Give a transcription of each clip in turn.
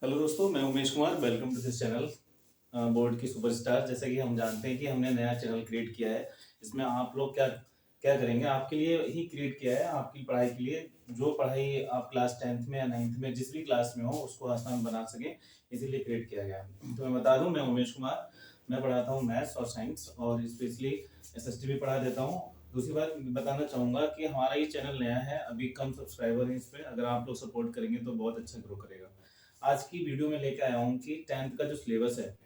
Hello दोस्तों, मैं Umesh Kumar. Welcome to this channel board की सुपरस्टार। जैसा कि हम जानते हैं कि हमने नया चैनल क्रिएट किया है। इसमें आप लोग क्या क्या करेंगे, आपके लिए ही क्रिएट किया है, आपकी पढ़ाई के लिए। जो पढ़ाई आप क्लास 10th में या 9th में जिस भी क्लास में हो उसको आसान बना सकें, इसीलिए क्रिएट किया गया है। तो मैं बता दूं, मैं उमेश कुमार, मैं पढ़ाता हूँ मैथ्स और साइंस और स्पेशली एसएसटी भी पढ़ा देता हूँ। दूसरी बात बताना चाहूँगा कि हमारा ये चैनल नया है, अभी कम सब्सक्राइबर हैं इस पर। अगर आप लोग सपोर्ट करेंगे तो बहुत अच्छा ग्रो करेगा। आज की वीडियो में लेके आया हूँ कि 10th का जो सिलेबस है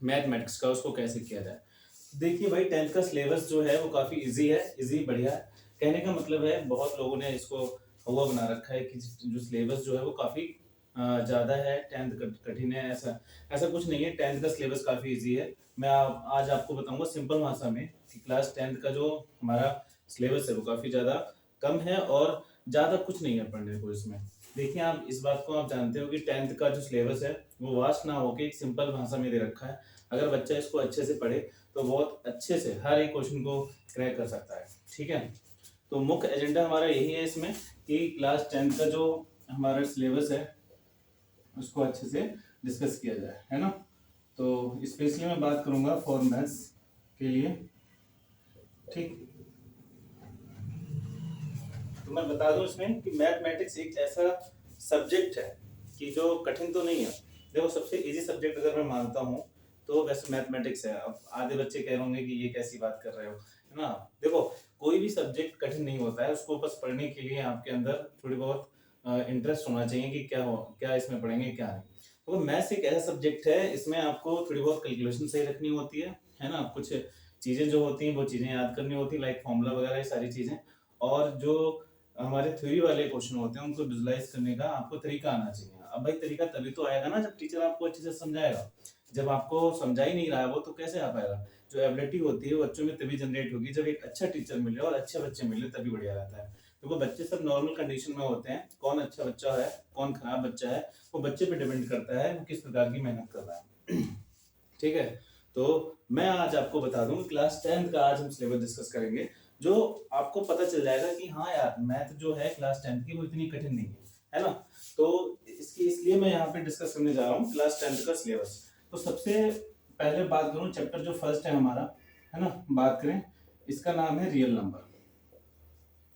मैथमेटिक्स का, उसको कैसे किया जाए। देखिए भाई, 10th का सिलेबस जो है वो काफ़ी इजी है, इजी बढ़िया है। कहने का मतलब है बहुत लोगों ने इसको हुआ बना रखा है कि जो सिलेबस जो है वो काफ़ी ज़्यादा है, 10th कठिन है। ऐसा ऐसा कुछ नहीं है, 10th का सिलेबस काफ़ी इजी है। मैं आज आपको बताऊंगा सिंपल भाषा में कि क्लास 10th का जो हमारा सिलेबस है वो काफ़ी ज़्यादा कम है और ज़्यादा कुछ नहीं है पढ़ने को इसमें। देखिए, आप इस बात को आप जानते हो कि 10th का जो सिलेबस है वो वास्ट ना होके एक सिंपल भाषा में दे रखा है। अगर बच्चा इसको अच्छे से पढ़े तो बहुत अच्छे से हर एक क्वेश्चन को क्रैक कर सकता है। ठीक है, तो मुख्य एजेंडा हमारा यही है इसमें कि क्लास 10th का जो हमारा सिलेबस है उसको अच्छे से डिस्कस किया जाए, है ना। तो स्पेशली मैं बात करूंगा फॉर मैथ्स के लिए। ठीक, तो मैं बता दूं इसमें कि मैथमेटिक्स एक ऐसा सब्जेक्ट है कि जो कठिन तो नहीं है। देखो, सबसे इजी सब्जेक्ट अगर मैं मानता हूँ तो वैसे मैथमेटिक्स है। अब आधे बच्चे कह होंगे कि ये कैसी बात कर रहे हो, है ना। देखो, कोई भी सब्जेक्ट कठिन नहीं होता है, उसको बस पढ़ने के लिए आपके अंदर थोड़ी बहुत इंटरेस्ट होना चाहिए कि क्या इसमें पढ़ेंगे क्या नहीं। तो मैथ्स एक ऐसा सब्जेक्ट है, इसमें आपको थोड़ी बहुत कैलकुलेशन सही रखनी होती है ना। कुछ चीज़ें जो होती हैं वो चीज़ें याद करनी होती है, लाइक फॉर्मूला वगैरह, ये सारी चीज़ें। और जो हमारे थ्योरी वाले क्वेश्चन होते हैं उनको विजुलाइज करने का आपको तरीका आना चाहिए। अब भाई, तरीका तभी तो आएगा ना जब टीचर आपको अच्छे से समझाएगा। जब आपको समझा ही नहीं रहा है वो, तो कैसे आ पाएगा। जो एबिलिटी होती है वो बच्चों में तभी जनरेट होगी जब एक अच्छा टीचर मिले और अच्छे बच्चे मिले, तभी बढ़िया रहता है। तो वो बच्चे सब नॉर्मल कंडीशन में होते हैं, कौन अच्छा बच्चा है कौन खराब बच्चा है वो बच्चे पे डिपेंड करता है वो किस प्रकार की मेहनत कर रहा है। ठीक है, तो मैं आज आपको बता दूं क्लास 10th का आज हम सिलेबस डिस्कस करेंगे, जो आपको पता चल जाएगा कि हाँ यार, मैथ जो है क्लास 10th की वो इतनी कठिन नहीं है ना। तो इसकी इसलिए मैं यहाँ पे डिस्कस करने जा रहा हूँ क्लास 10th का सिलेबस। तो सबसे पहले बात करूँ, चैप्टर जो फर्स्ट है हमारा, है ना, बात करें, इसका नाम है रियल नंबर,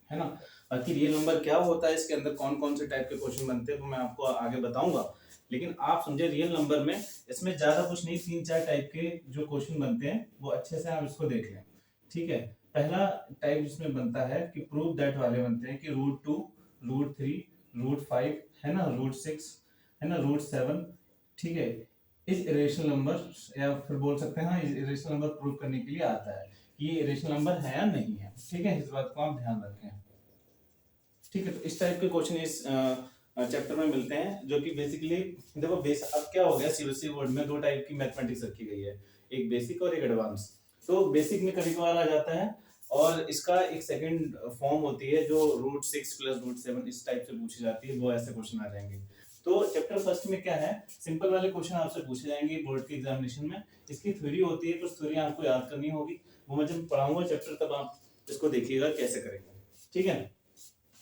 है ना। बाकी रियल नंबर क्या होता है, इसके अंदर कौन कौन से टाइप के क्वेश्चन बनते हैं वो मैं आपको आगे बताऊंगा। लेकिन आप समझे, रियल नंबर में इसमें ज्यादा कुछ नहीं, 3-4 टाइप के जो क्वेश्चन बनते हैं वो अच्छे से आप इसको देख लें। ठीक है, पहला टाइप जिसमें बनता है कि प्रूव दैट वाले बनते हैं कि √2, √3, √5, है ना, √6, है ना, √7। ठीक है, इस इरेशनल नंबर, या फिर बोल सकते हैं हाँ, इस इरेशनल नंबर प्रूव करने के लिए आता है कि ये इरेशनल नंबर है या नहीं है। ठीक है, इस बात को आप ध्यान रखें। ठीक है, तो इस टाइप के क्वेश्चन इस चैप्टर में मिलते हैं, जो कि बेसिकली देखो बेस अब क्या हो गया, सीबीएसई बोर्ड में दो टाइप की मैथमेटिक्स रखी गई है, एक बेसिक और एक एडवांस। तो बेसिक में कभी कभार आ जाता है, और इसका एक सेकंड फॉर्म होती है जो √6 प्लस √7 इस टाइप से पूछी जाती है, वो ऐसे क्वेश्चन आ जाएंगे। तो चैप्टर फर्स्ट में क्या है, सिंपल वाले क्वेश्चन आपसे पूछे जाएंगे बोर्ड के एग्जामिनेशन में। इसकी थ्योरी होती है, कुछ थ्योरी आपको याद करनी होगी, वो मैं जब पढ़ाऊंगा चैप्टर तब आप इसको देखिएगा कैसे करेंगे। ठीक है,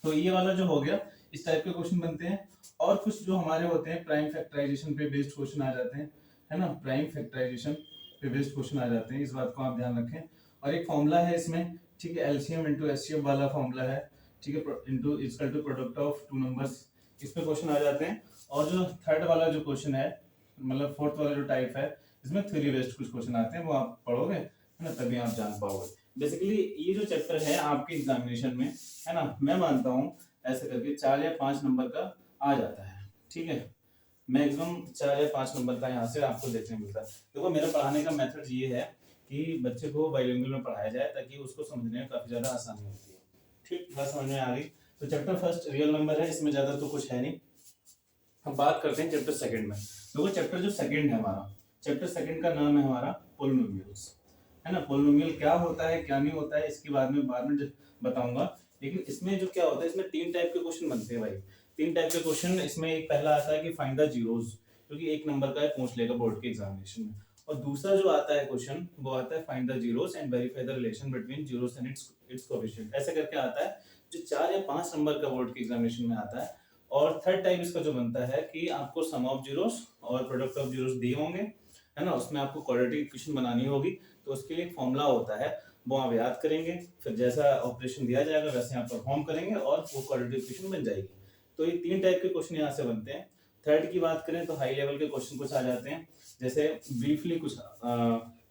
तो ये वाला जो हो गया, इस टाइप के क्वेश्चन बनते हैं। और कुछ जो हमारे होते हैं प्राइम फैक्टराइजेशन पे बेस्ड क्वेश्चन आ जाते हैं, है ना, प्राइम फैक्टराइजेशन पे बेस्ड क्वेश्चन आ जाते हैं, इस बात को आप ध्यान रखें। और एक फॉर्मूला है इसमें, ठीक है, एलसीएम इंटू एचसीएफ वाला फॉर्मूला है। ठीक है, into equal to product of two numbers, इस पे क्वेश्चन आ जाते हैं। और जो थर्ड वाला जो क्वेश्चन है, मतलब फोर्थ वाला जो टाइप है, इसमें थ्योरी बेस्ड कुछ क्वेश्चन आते हैं, वो आप पढ़ोगे, है ना, तभी आप जान पाओगे। बेसिकली ये जो चैप्टर है आपके एग्जामिनेशन में, है ना, मैं मानता हूँ ऐसे करके 4 या 5 नंबर का आ जाता है। ठीक है, मैक्सिमम 4 या 5 नंबर का यहाँ से आपको देखने मिलता है। देखो, मेरा पढ़ाने का मेथड ये है कि बच्चे को बाइलिंगुअल में पढ़ाया जाए ताकि उसको समझने में काफी ज्यादा आसानी होती है। ठीक, बात समझ में आ गई। तो चैप्टर फर्स्ट रियल नंबर है, इसमें ज्यादा तो कुछ है नहीं। हम बात करते हैं चैप्टर सेकंड में। देखो, चैप्टर जो सेकंड है हमारा, चैप्टर सेकंड का नाम है हमारा पोलिनोमियल्स, है ना। पोलिनोमियल क्या होता है क्या नहीं होता है इसके बाद में बताऊंगा। लेकिन इसमें जो क्या होता है, इसमें 3 टाइप के क्वेश्चन बनते हैं भाई। 3 टाइप के क्वेश्चन इसमें, एक पहला आता है कि फाइंड द जीरोस, क्योंकि 1 नंबर का है, पूछ लेगा बोर्ड के एग्जामिनेशन में। और दूसरा जो आता है क्वेश्चन, वो आता है find the zeros and verify the relation between zeros and it's coefficient, ऐसे करके आता है, जो 4 या 5 नंबर का बोर्ड के एग्जामिनेशन में आता है। और थर्ड टाइप इसका जो बनता है कि आपको सम ऑफ जीरोस और प्रोडक्ट ऑफ जीरोस दिए होंगे, है ना, उसमें आपको क्वाड्रेटिक इक्वेशन बनानी होगी, तो उसके लिए एक फॉर्मूला होता है, वो आप याद करेंगे, फिर जैसा ऑपरेशन दिया जाएगा वैसे आप परफॉर्म करेंगे और वो क्वाड्रेटिक इक्वेशन बन जाएगी। तो ये 3 टाइप के क्वेश्चन यहाँ से बनते हैं। थर्ड की बात करें तो हाई लेवल के क्वेश्चन कुछ आ जाते हैं, जैसे ब्रीफली कुछ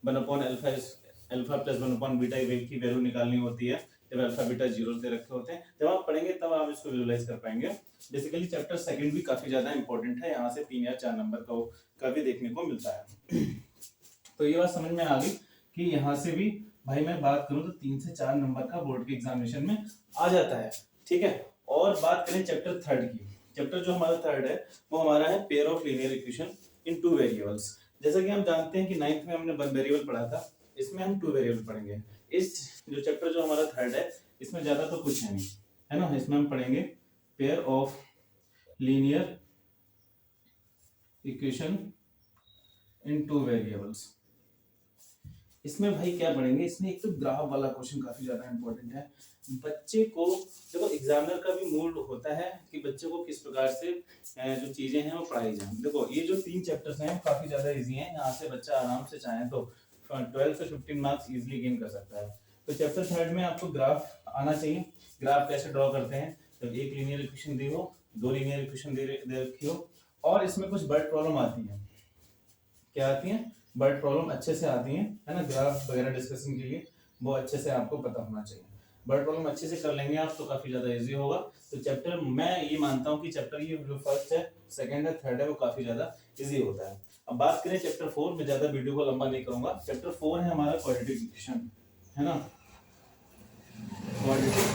1/अल्फा प्लस 1/बीटा की वैल्यू निकालनी होती है, जब अल्फा बीटा जीरो दे रखे होते हैं, जब आप पढ़ेंगे तब आप इसको विजुलाइज कर पाएंगे। बेसिकली चैप्टर सेकंड भी काफी ज्यादा इंपॉर्टेंट है, यहाँ से 3 या 4 नंबर का भी देखने को मिलता है। तो ये बात समझ में आ गई कि यहाँ से भी भाई मैं बात करूं तो 3 से 4 नंबर का बोर्ड के एग्जामिनेशन में आ जाता है, ठीक है। और बात करें चैप्टर थर्ड की, चैप्टर जो हमारा थर्ड है वो हमारा है pair of linear equation in 2 variables. जैसा कि हम जानते हैं कि 9th में हमने 1 वेरिएबल पढ़ा था, इसमें हम 2 वेरिएबल पढ़ेंगे। इस जो चैप्टर जो हमारा थर्ड है इसमें ज्यादा तो कुछ है नहीं, है ना, इसमें हम पढ़ेंगे pair of linear equation in 2 variables. इसमें भाई क्या पढ़ेंगे, इसमें एक तो ग्राफ वाला क्वेश्चन काफी ज्यादा इंपॉर्टेंट है। बच्चे को देखो एग्जामिनर का भी मूड होता है कि बच्चे को किस प्रकार से जो चीजें हैं वो पढ़ाई जाए। देखो ये जो 3 चैप्टर्स हैं काफी ज्यादा इजी हैं, यहाँ से बच्चा आराम से चाहे तो 12 से 15 मार्क्स इजीली गेन कर सकता है। तो चैप्टर थर्ड में आपको ग्राफ आना चाहिए। ग्राफ कैसे ड्रॉ करते हैं, जब एक लीनियर इक्वेशन दी हो, 2 लीनियर इक्वेशन दे रखी हो, और इसमें कुछ वर्ड प्रॉब्लम आती है। क्या आती है, वर्ड प्रॉब्लम अच्छे से आती है, है ना, ग्राफ वगैरह डिस्कशन के लिए वो अच्छे से आपको पता होना चाहिए। वर्ड प्रॉब्लम अच्छे से कर लेंगे आप तो काफी ज्यादा इजी होगा। तो चैप्टर मैं ये मानता हूँ कि चैप्टर ये जो फर्स्ट है, सेकंड है, थर्ड है वो काफी ज्यादा इजी होता है। अब बात करें चैप्टर 4 में, ज्यादा वीडियो को लंबा नहीं करूंगा। चैप्टर 4 है हमारा क्वाड्रेटिक इक्वेशन, है ना, क्वाड्रेटिक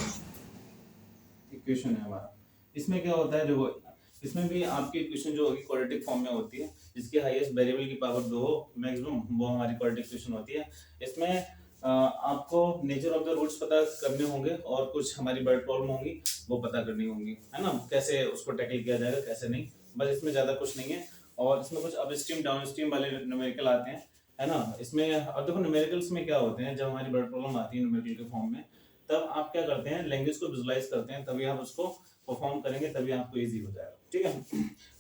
इक्वेशन है हमारा। इसमें क्या होता है, देखो इसमें भी आपकी इक्वेशन जो होगी क्वाड्रेटिक फॉर्म में होती है, जिसकी हाईएस्ट वेरिएबल की पावर 2 हो मैक्सिमम, वो हमारी क्वाड्रेटिक इक्वेशन होती है। इसमें आपको नेचर ऑफ द रूट्स पता करने होंगे और कुछ हमारी वर्ड प्रॉब्लम होंगी वो पता करनी होंगी, है ना, कैसे उसको टैकल किया जाएगा कैसे नहीं, बस इसमें ज्यादा कुछ नहीं है। और इसमें कुछ अप स्ट्रीम डाउन स्ट्रीम वाले न्यूमेरिकल आते हैं, है ना। इसमें अब देखो न्यूमेरिकल्स में क्या होते हैं, जब हमारी वर्ड प्रॉब्लम आती है न्यूमेरिकल के फॉर्म में, तब आप क्या करते हैं, लैंग्वेज को विजुलाइज करते हैं, तभी आप उसको परफॉर्म करेंगे, तभी आपको इजी हो जाएगा, ठीक है।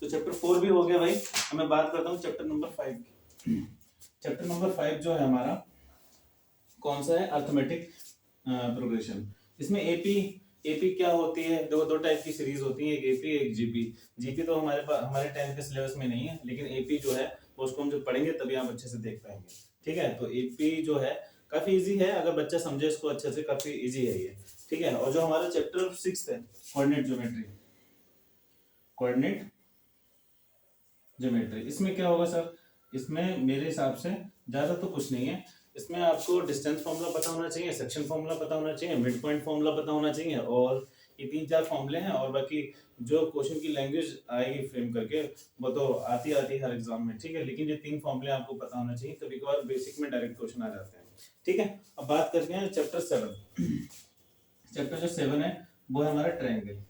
तो चैप्टर 4 भी हो गया भाई। अब मैं बात करता हूँ चैप्टर नंबर 5। चैप्टर नंबर 5 जो है हमारा कौन सा है, अर्थमेटिक प्रोग्रेशन। इसमें एपी क्या होती है, दो टाइप की सीरीज होती है, एक एपी एक जीपी। जीपी तो हमारे पास हमारे 10th के सिलेबस में नहीं है, लेकिन एपी जो है उसको हम जब पढ़ेंगे तभी आप अच्छे से देख पाएंगे, ठीक है। तो एपी जो है काफी इजी है, अगर बच्चा समझे इसको अच्छे से, काफी इजी है ये, ठीक है। और जो हमारा चैप्टर 6 है कोऑर्डिनेट ज्योमेट्री, कोऑर्डिनेट ज्योमेट्री, इसमें क्या होगा सर, इसमें मेरे हिसाब से ज्यादा तो कुछ नहीं है। इसमें आपको डिस्टेंस फॉर्मूला पता होना चाहिए, सेक्शन फॉर्मूला पता होना चाहिए, मिड पॉइंट फॉर्मूला पता होना चाहिए, और ये 3-4 फॉर्मूले हैं। और बाकी जो क्वेश्चन की लैंग्वेज आएगी फ्रेम करके वो तो आती है हर एग्जाम में, ठीक है, लेकिन ये 3 फॉर्मूले आपको पता होना चाहिए, कभी कभार बेसिक में डायरेक्ट क्वेश्चन आ जाते हैं, ठीक है। अब बात करते हैं चैप्टर 7। चैप्टर जो 7 है वो है हमारा ट्रायंगल।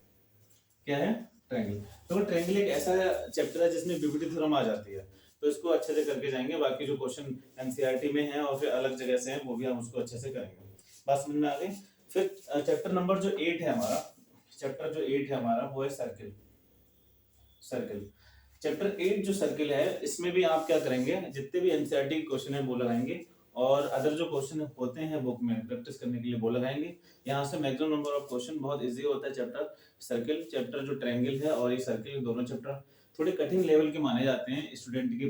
क्या है, ट्रायंगल। तो ट्रायंगल एक ऐसा चैप्टर है जिसमें बीपीटी थ्योरम आ जाती है, तो इसको अच्छे से करके जाएंगे। बाकी जो क्वेश्चन एनसीईआरटी में है और फिर अलग जगह से हैं वो भी हम उसको अच्छे से करेंगे, बात समझ में आ गई। फिर चैप्टर नंबर जो 8 है हमारा, चैप्टर जो 8 है हमारा वो है सर्किल। सर्किल चैप्टर 8 जो सर्किल है, इसमें भी आप क्या करेंगे, जितने भी एनसीईआरटी क्वेश्चन है वो लगाएंगे, और अदर जो क्वेश्चन होते हैं बुक में प्रैक्टिस करने के लिए वो लगाएंगे। यहाँ से मैक्सिमम नंबर ऑफ क्वेश्चन बहुत इजी होता है चैप्टर सर्किल। चैप्टर जो ट्रायंगल है और ये सर्किल, दोनों चैप्टर थोड़े कठिन लेवल के माने जाते हैं स्टूडेंट के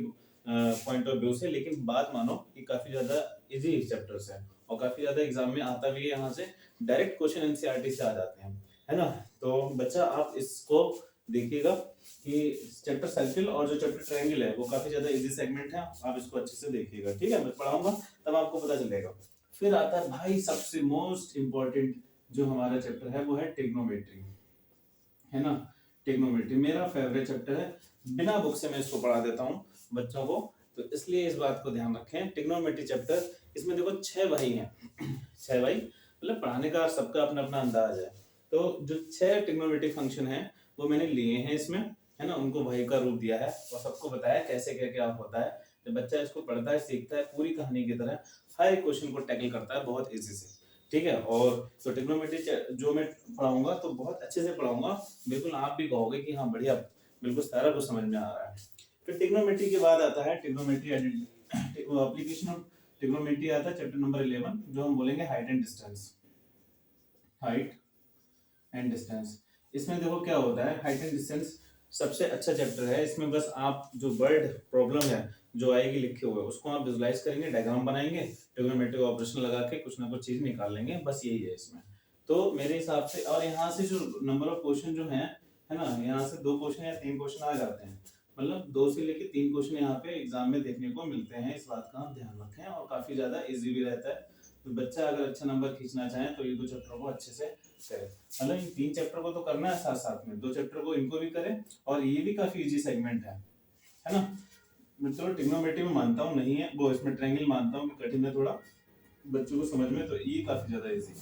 पॉइंट ऑफ व्यू से, लेकिन बात मानो कि काफी ज्यादा इजी चैप्टर्स है और काफी ज्यादा एग्जाम में आता भी है। यहाँ से डायरेक्ट क्वेश्चन एनसीईआरटी से आ जाते हैं, है ना। तो बच्चा आप इसको देखिएगा कि चैप्टर सर्किल और जो चैप्टर ट्रायंगल है वो काफी ज्यादा इजी सेगमेंट है, आप इसको अच्छे से देखिएगा, ठीक है। मैं पढ़ाऊंगा तब आपको पता चलेगा। फिर आता है भाई सबसे मोस्ट इंपॉर्टेंट जो हमारा चैप्टर है वो है ट्रिग्नोमेट्री, है ना। ट्रिग्नोमेट्री मेरा फेवरेट चैप्टर है, बिना बुक से मैं इसको पढ़ा देता हूँ बच्चों को, तो इसलिए इस बात को ध्यान रखें। ट्रिग्नोमेट्री चैप्टर, इसमें देखो 6 भाई हैं 6 भाई, मतलब पढ़ाने का सबका अपना अपना अंदाज है। तो जो 6 ट्रिग्नोमेट्री फंक्शन है वो मैंने लिए हैं इसमें, है ना, उनको भाई का रूप दिया है और सबको बताया कैसे क्या क्या होता है। जब बच्चा इसको पढ़ता है सीखता है पूरी कहानी की तरह हर एक क्वेश्चन को टैकल करता है बहुत इजी से। ठीक है। और तो ट्रिग्नोमेट्री जो मैं पढ़ाऊंगा तो बहुत अच्छे से पढ़ाऊंगा, बिल्कुल आप भी कहोगे कि हाँ बढ़िया, बिल्कुल सारा कुछ समझ में आ रहा है। फिर ट्रिग्नोमेट्री के बाद आता है ट्रिग्नोमेट्री एप्लीकेशन ऑफ ट्रिग्नोमेट्री आता है चैप्टर नंबर 11, जो हम बोलेंगे height and distance. Height and distance, इसमें देखो क्या होता है, हाइट एंड डिस्टेंस सबसे अच्छा चैप्टर है। इसमें बस आप जो वर्ड प्रॉब्लम है जो आएगी लिखे हुए उसको आप विजुलाइज करेंगे, डायग्राम बनाएंगे, ट्रिग्नोमेट्री ऑपरेशन लगा के कुछ ना कुछ चीज निकाल लेंगे, बस यही है इसमें। तो मेरे हिसाब से, और यहाँ से जो नंबर ऑफ क्वेश्चन जो है ना, यहाँ से 2 क्वेश्चन या 3 क्वेश्चन आ जाते हैं, मतलब 2 से लेके 3 क्वेश्चन यहाँ पे एग्जाम में देखने को मिलते हैं। इस बात का आप ध्यान रखें, और काफी ज्यादा इजी भी रहता है। तो बच्चा अगर अच्छा नंबर खींचना चाहे तो ये 2 चैप्टर को अच्छे से करे, मतलब इन 3 चैप्टर को तो करना है साथ साथ में, 2 चैप्टर को इनको भी करें, और ये भी काफी इजी सेगमेंट है ना। मैं चलो ट्रिग्नोमेट्री में मानता हूँ नहीं है वो, इसमें ट्रायंगल मानता हूँ कि कठिन है थोड़ा बच्चों को समझ में, तो ये काफी ज्यादा इजी,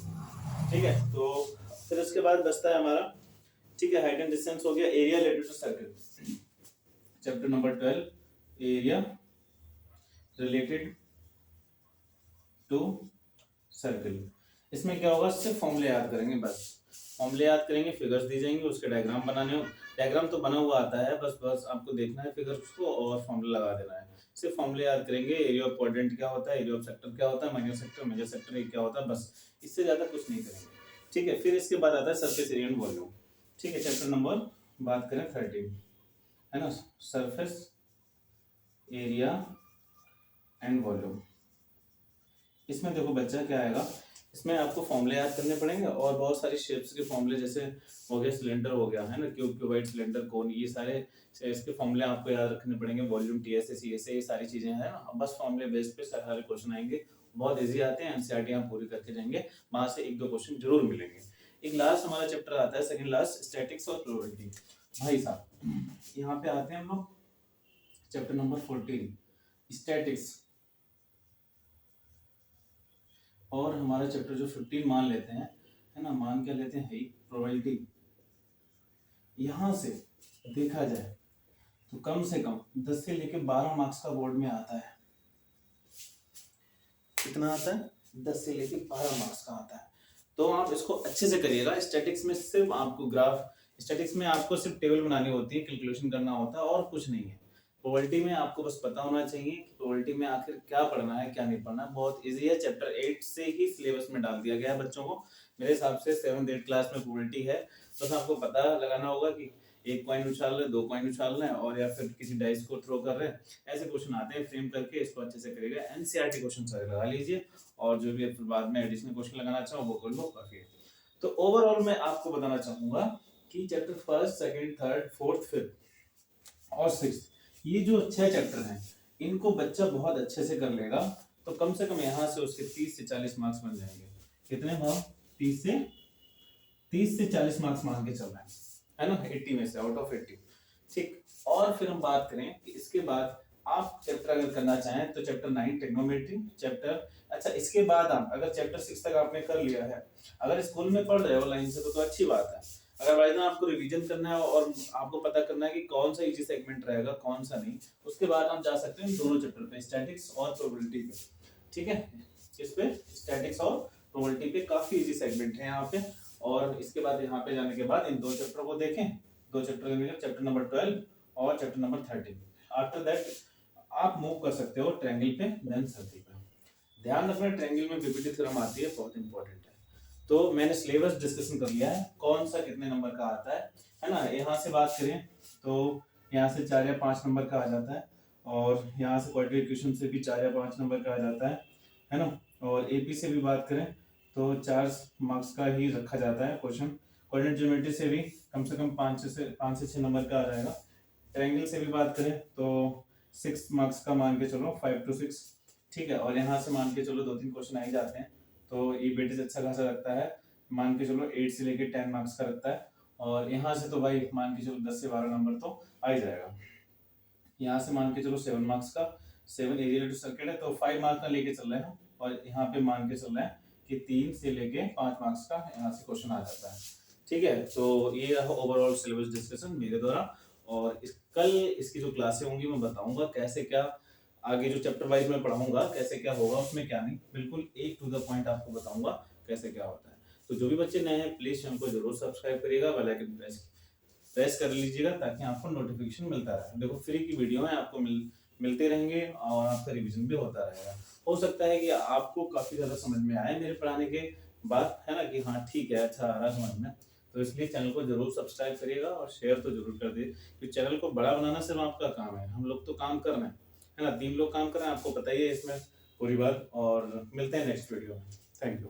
ठीक है। तो फिर उसके बाद बचता है हमारा, ठीक है, हाइट एंड डिस्टेंस हो गया। Area related to circle, chapter number 12, area related to circle. इसमें क्या होगा, सिर्फ फॉर्मूले याद करेंगे, बस फॉर्मूले याद करेंगे, फिगर्स दी जाएंगे, उसके डायग्राम बनाने हो, डायग्राम तो बना हुआ आता है, बस बस आपको देखना है फिगर्स को और फॉर्मूला लगा देना है। सिर्फ फॉर्मूले याद करेंगे, एरिया ऑफ क्वाड्रेंट क्या होता है, एरिया ऑफ सेक्टर क्या होता है, माइनर सेक्टर मेजर सेक्टर क्या होता है, बस इससे ज्यादा कुछ नहीं करेंगे, ठीक है। फिर इसके बाद आता है सरफेस एरिया एंड वॉल्यूम, ठीक है, चैप्टर नंबर बात करें 13, है ना, सरफेस एरिया एंड वॉल्यूम। इसमें देखो बच्चा क्या आएगा, इसमें आपको फॉर्मूले याद करने पड़ेंगे, और बहुत सारी शेप्स के फॉर्मूले, जैसे हो गया सिलेंडर हो गया, है ना, क्यूब, क्यूबाइड, सिलेंडर, कोन, ये सारे इसके फॉर्मूले आपको याद रखने पड़ेंगे, वॉल्यूम, टीएसए, सीएसए, ये सारी चीजें हैं ना, बस फॉर्मूले बेस पे सारे क्वेश्चन आएंगे, बहुत इजी आते हैं, एनसीईआरटी आप पूरी करके जाएंगे, वहां से 1-2 क्वेश्चन जरूर मिलेंगे। एक लास्ट हमारा चैप्टर आता है, सेकंड लास्ट, स्टैटिक्स और प्रोबेबिलिटी। भाई साहब यहाँ पे आते हैं हम लोग चैप्टर नंबर 14, स्टैटिक्स, और हमारा चैप्टर जो 15 मान लेते हैं, है ना, मान क्या लेते हैं, प्रोबेबिलिटी। यहां से देखा जाए तो कम से कम 10 से लेके 12 मार्क्स का बोर्ड में आता है। कितना आता है, 10 से लेके 12 मार्क्स का आता है। तो आप इसको अच्छे से करिएगा। स्टैटिक्स में सिर्फ आपको ग्राफ, स्टैटिक्स में आपको सिर्फ टेबल बनानी होती है, कैलकुलेशन करना होता है, और कुछ नहीं है। प्रोबेबिलिटी में आपको बस पता होना चाहिए कि प्रोबेबिलिटी में आखिर क्या पढ़ना है क्या नहीं पढ़ना, बहुत इजी है। चैप्टर 8 से ही सिलेबस में डाल दिया गया है बच्चों को, मेरे हिसाब से 7th 8th क्लास में प्रोबेबिलिटी है। बस आपको पता लगाना होगा कि 1 कॉइन उछाल रहे, 2 कॉइन उछाल रहे हैं, और या फिर किसी डाइस को थ्रो कर रहे हैं, ऐसे क्वेश्चन आते हैं, फ्रेम करके इसको अच्छे से करिएगा। एनसीईआरटी क्वेश्चन सारे लगा लीजिए, और जो भी बाद में एडिशनल क्वेश्चन लगाना चाहो वो कर लो, काफी है। तो ओवरऑल मैं आपको बताना चाहूंगा कि chapter 1st, 2nd, 3rd, 4th, 5th और 6th, ये जो 6 चैप्टर हैं, इनको बच्चा बहुत अच्छे से कर लेगा तो कम से कम यहाँ से उसके 30 से 40 मार्क्स बन जाएंगे। कितने मार्क्स, 30 से 40 मार्क्स मान के चल रहे हैं, है ना, 80 में से आउट ऑफ 80, ठीक। और फिर हम बात करें कि इसके बाद आप चैप्टर अगर करना चाहें तो चैप्टर 9 ट्रिग्नोमेट्री चैप्टर, अच्छा इसके बाद आप अगर चैप्टर 6 तक आपने कर लिया है, अगर स्कूल में पढ़ रहे हो लाइन से तो अच्छी बात है। अगर बाई आपको रिवीजन करना है और आपको पता करना है कि कौन सा इजी सेगमेंट रहेगा कौन सा नहीं, उसके बाद आप जा सकते हैं दोनों चैप्टर पे, स्टैटिक्स और प्रोबेबिलिटी पे, ठीक है। इस पे स्टैटिक्स और प्रोबेबिलिटी पे काफी इजी सेगमेंट है यहाँ पे। और इसके बाद यहाँ पे जाने के बाद इन 2 चैप्टर को देखें, 2 चैप्टर के चैप्टर नंबर 12 और चैप्टर नंबर 13। आफ्टर दैट आप मूव कर सकते हो ट्रायंगल पे, देन सर्कल पे। ध्यान रखना ट्रायंगल में पीपीटी थ्योरम आती है, बहुत इंपॉर्टेंट है। तो मैंने सिलेबस डिस्कशन कर लिया है, कौन सा कितने नंबर का आता है ना। यहाँ से बात करें तो यहाँ से 4 या 5 नंबर का आ जाता है, और यहाँ से क्वाड्रेटिक इक्वेशन से भी 4 या 5 नंबर का आ जाता है ना। और एपी से भी बात करें तो 4 मार्क्स का ही रखा जाता है क्वेश्चन। कोऑर्डिनेट ज्योमेट्री से भी कम से कम 5 से 6 नंबर का आ जाएगा। ट्रायंगल से भी बात करें तो 6 मार्क्स का मान के चलो, 5 to 6, ठीक है। और यहाँ से मान के चलो 2-3 क्वेश्चन आ ही जाते हैं, तो ये वेटेज अच्छा खासा रखता है, मान के चलो 8 से लेके 10 मार्क्स का रखता है। और यहाँ से तो भाई मान के चलो 10 से 12 नंबर तो आ ही जाएगा। यहाँ से मान के चलो 7 मार्क्स का, 7 एरिया टू सर्किट है तो 5 मार्क्स का लेके चल रहे हैं, और यहाँ पे मान के चल रहे हैं कि 3 से लेके 5 मार्क्स का यहाँ से क्वेश्चन आ जाता है, ठीक है। तो ये रहा ओवरऑल सिलेबस डिस्कशन मेरे द्वारा, और कल इसकी जो क्लासें होंगी मैं बताऊंगा कैसे क्या आगे जो चैप्टर वाइज मैं पढ़ाऊंगा कैसे क्या होगा उसमें क्या नहीं, बिल्कुल एक टू द पॉइंट आपको बताऊंगा। कैसे क्या होता है। तो जो भी बच्चे नए हैं प्लीज़ चैनल को जरूर सब्सक्राइब करिएगा, बेल आइकन प्रेस कर लीजिएगा ताकि आपको नोटिफिकेशन मिलता रहे। देखो फ्री की वीडियो है, आपको मिलते रहेंगे और आपका रिवीजन भी होता रहेगा। हो सकता है कि आपको काफ़ी ज़्यादा समझ में आए मेरे पढ़ाने के बाद, है ना, कि हाँ ठीक है, अच्छा आ रहा समझ में। तो इसलिए चैनल को जरूर सब्सक्राइब करिएगा और शेयर तो जरूर कर दीजिए, क्योंकि चैनल को बड़ा बनाना सिर्फ आपका काम है, हम लोग तो काम कर रहे हैं, है ना, 3 लोग काम कर रहे हैं, आपको पता ही है इसमें पूरी बात। और मिलते हैं नेक्स्ट वीडियो में। Thank you.